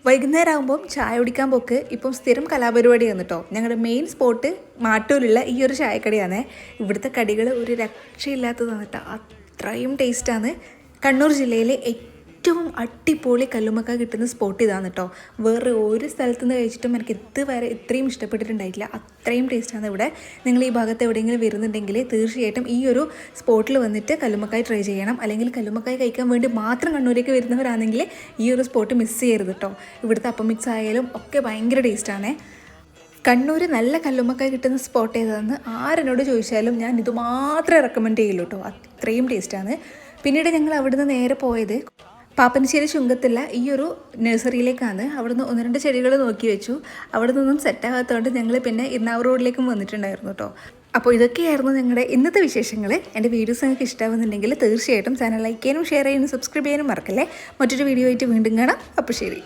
വൈകുന്നേരം ആകുമ്പം ചായ കുടിക്കാൻ പോക്ക് ഇപ്പം സ്ഥിരം കലാപരിപാടിയാണ് കേട്ടോ. ഞങ്ങളുടെ മെയിൻ സ്പോട്ട് മാട്ടൂലുള്ള ഈ ഒരു ചായക്കടയാണ്. ഇവിടുത്തെ കടികൾ ഒരു രക്ഷയില്ലാത്തതാണ് കേട്ടോ. അത്രയും ടേസ്റ്റാണ്. കണ്ണൂർ ജില്ലയിലെ ഏറ്റവും അടിപൊളി കല്ലുമ്മക്ക കിട്ടുന്ന സ്പോട്ട് ഇതാണ് കേട്ടോ. വേറെ ഒരു സ്ഥലത്തു നിന്ന് കഴിച്ചിട്ടും എനിക്ക് ഇതുവരെ ഇത്രയും ഇഷ്ടപ്പെട്ടിട്ടുണ്ടായിട്ടില്ല. അത്രയും ടേസ്റ്റാണ് ഇവിടെ. നിങ്ങൾ ഈ ഭാഗത്ത് എവിടെയെങ്കിലും വരുന്നുണ്ടെങ്കിൽ തീർച്ചയായിട്ടും ഈ ഒരു സ്പോട്ടിൽ വന്നിട്ട് കല്ലുമ്മക്കായ് ട്രൈ ചെയ്യണം. അല്ലെങ്കിൽ കല്ലുമ്മക്കായ് കഴിക്കാൻ വേണ്ടി മാത്രം കണ്ണൂരേക്ക് വരുന്നവരാണെങ്കിൽ ഈ ഒരു സ്പോട്ട് മിസ് ചെയ്യരുത് കേട്ടോ. ഇവിടുത്തെ അപ്പം മിക്സ് ആയാലും ഒക്കെ ഭയങ്കര ടേസ്റ്റാണ്. കണ്ണൂർ നല്ല കല്ലുമ്മക്കായ് കിട്ടുന്ന സ്പോട്ട് ഏതാണെന്ന് ആരെന്നോട് ചോദിച്ചാലും ഞാൻ ഇത് മാത്രമേ റെക്കമെൻഡ് ചെയ്യുള്ളൂ കേട്ടോ. അത്രയും ടേസ്റ്റാണ്. പിന്നീട് ഞങ്ങൾ അവിടുന്ന് നേരെ പോയത് പാപ്പനശ്ശേരി ചുങ്കത്തുള്ള ഈ ഒരു നഴ്സറിയിലേക്കാണ്. അവിടുന്ന് 1-2 ചെടികൾ നോക്കി വെച്ചു. അവിടെ നിന്നും സെറ്റാകാത്തതുകൊണ്ട് ഞങ്ങൾ പിന്നെ ഇർണാവൂർ റോഡിലേക്കും വന്നിട്ടുണ്ടായിരുന്നു കേട്ടോ. അപ്പോൾ ഇതൊക്കെയായിരുന്നു ഞങ്ങളുടെ ഇന്നത്തെ വിശേഷങ്ങൾ. എൻ്റെ വീഡിയോസ് നിങ്ങൾക്ക് ഇഷ്ടമാകുന്നുണ്ടെങ്കിൽ തീർച്ചയായിട്ടും ചാനൽ ലൈക്ക് ചെയ്യാനും ഷെയർ ചെയ്യാനും സബ്സ്ക്രൈബ് ചെയ്യാനും മറക്കല്ലേ. മറ്റൊരു വീഡിയോ ആയിട്ട് വീണ്ടും കാണാം. അപ്പോൾ ശരി.